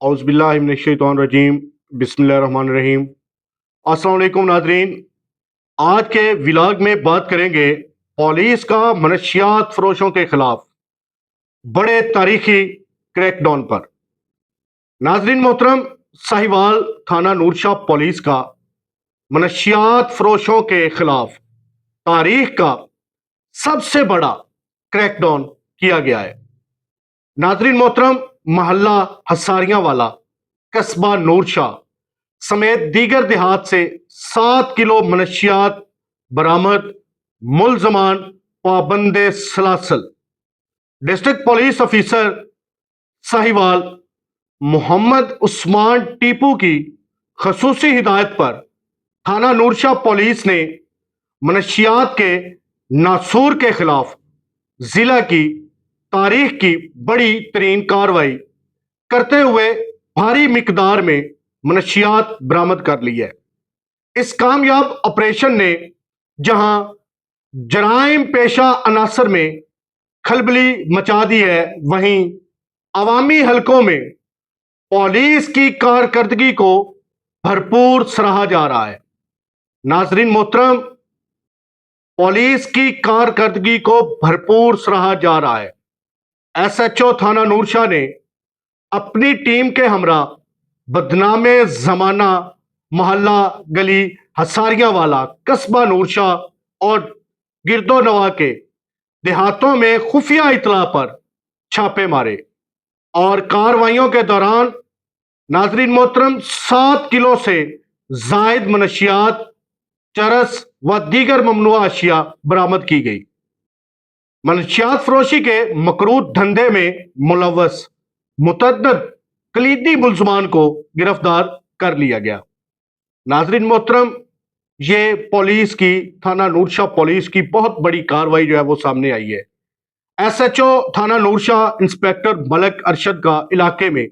औज़ बिल्लाहि मिनश शैतानिर रजीम बिस्मिल्लाहिर रहमानिर रहीम। अस्सलाम वालेकुम नाज़रीन, आज के व्लॉग में बात करेंगे पुलिस का मनशियात फरोशों के खिलाफ बड़े तारीखी क्रैकडाउन पर। नाज़रीन मोहतरम, साहिवाल थाना नूरशाह पुलिस का मनशियात फरोशों के खिलाफ तारीख का सबसे बड़ा क्रैकडाउन किया गया है। नाज़रीन मोहतरम, मोहल्ला हसारियां वाला, कस्बा नूरशाह समेत दीगर देहात से 7 किलो मनशियात बरामद, मुलजमान पाबंदे सलासल। District police officer Sahiwal Mohammad Usman Tipu की खसूसी हिदायत पर थाना नूरशाह पुलिस ने मनशियात के नासूर के खिलाफ जिला की तारीख की बड़ी तरीन कार्रवाई करते हुए भारी मिकदार में मनशियात बरामद कर ली है। इस कामयाब ऑपरेशन ने जहां जराइम पेशा अनासर में खलबली मचा दी है, वहीं अवामी हलकों में पुलिस की कारकर्दगी को भरपूर सराहा जा रहा है। नाजरीन मोहतरम, पुलिस की कारकर्दगी को भरपूर सराहा जा रहा है। एसएचओ थाना नूरशाह ने अपनी टीम के हमरा बदनामे जमाना मोहल्ला गली हसारियां वाला, कस्बा नूरशाह और गिरदो नवा के देहातों में खुफिया इतला पर छापे मारे और कार्रवाइयों के दौरान नाजरीन मोहतरम 7 किलो से जायद मनशियात, चरस व दीगर ममनुआ अशिया बरामद की गई। मनशियात फरोशी के मकरूह धंधे में मुलव्वस मुतअद्दिद कलीदी मुलजमान को गिरफ्तार कर लिया गया। नाजरीन मोहतरम, ये पुलिस की, थाना नूरशाह पुलिस की बहुत बड़ी कार्रवाई जो है वो सामने आई है। एसएचओ थाना नूरशाह इंस्पेक्टर मलक अरशद का इलाके में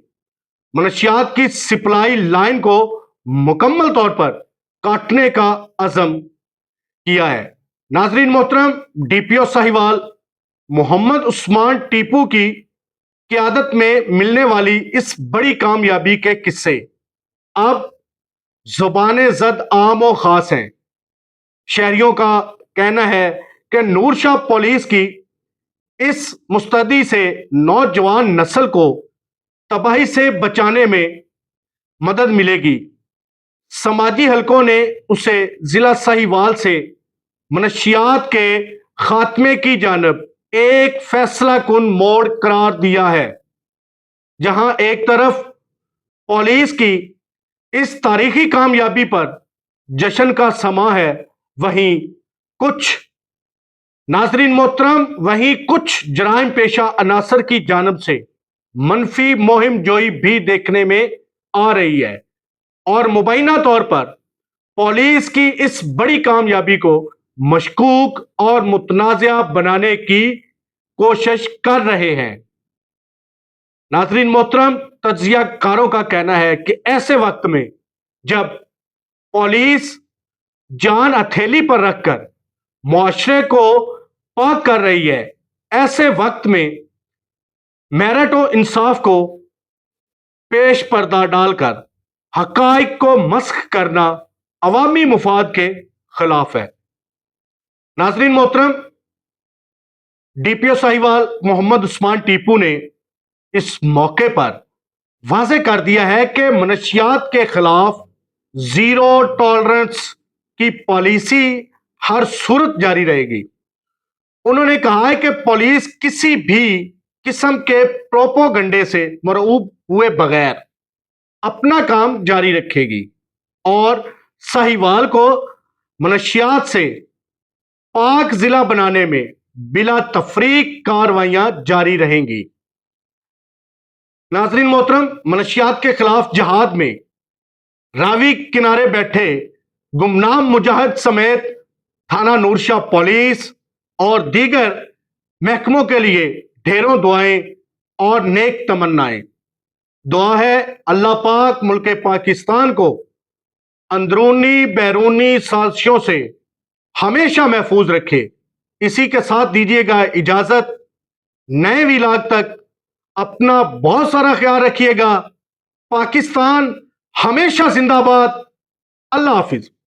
मनशियात की सप्लाई लाइन को मुकम्मल तौर पर काटने का अज़म किया है। नाजरीन मोहतरम, डीपीओ साहिवाल मोहम्मद उस्मान टीपू की क़यादत में मिलने वाली इस बड़ी कामयाबी के किस्से अब ज़ुबाने ज़द आम और ख़ास हैं। शहरियों का कहना है कि नूरशाह पुलिस की इस मुस्तैदी से नौजवान नस्ल को तबाही से बचाने में मदद मिलेगी। समाजी हलकों ने उसे जिला साहिवाल से मनशियात के खात्मे की जानब एक फैसला कुन मोड़ करार दिया है। जहां एक तरफ पुलिस की इस तारीखी कामयाबी पर जश्न का समा है, वहीं कुछ जराइम पेशा अनासर की जानब से मनफी मुहिम जोई भी देखने में आ रही है और मुबैना तौर पर पुलिस की इस बड़ी कामयाबी को मशकूक और मुतनाज़िया बनाने की कोशिश कर रहे हैं। नाज़रीन मोहतरम, तज्जिया कारों का कहना है कि ऐसे वक्त में जब पुलिस जान हथेली पर रखकर मुआशरे को पाक कर रही है, ऐसे वक्त में मेरिट और इंसाफ को पेश पर्दा डालकर हकाइक को मस्ख करना अवामी मुफाद के खिलाफ है। नाज़रीन मोहतरम, डीपीओ साहिवाल मोहम्मद उस्मान टीपू ने इस मौके पर वाज़ेह कर दिया है कि मनशियात के खिलाफ जीरो टॉलरेंस की पॉलिसी हर सूरत जारी रहेगी। उन्होंने कहा है कि पुलिस किसी भी किस्म के प्रोपोगंडे से मरऊब हुए बगैर अपना काम जारी रखेगी और साहिवाल को मनशियात से पाक जिला बनाने में बिला तफरीक कार्रवाइयां जारी रहेंगी। नाजरीन मोहतरम, मनशियात के खिलाफ जहाद में रावी किनारे बैठे गुमनाम मुजाहिद समेत थाना नूरशाह पुलिस और दीगर महकमों के लिए ढेरों दुआएं और नेक तमन्नाएं। दुआ है अल्लाह पाक मुल्क पाकिस्तान को अंदरूनी बैरूनी साजिशों से हमेशा महफूज रखे। इसी के साथ दीजिएगा इजाजत। नए व्लॉग तक अपना बहुत सारा ख्याल रखिएगा। پاکستان ہمیشہ زندہ باد. اللہ حافظ.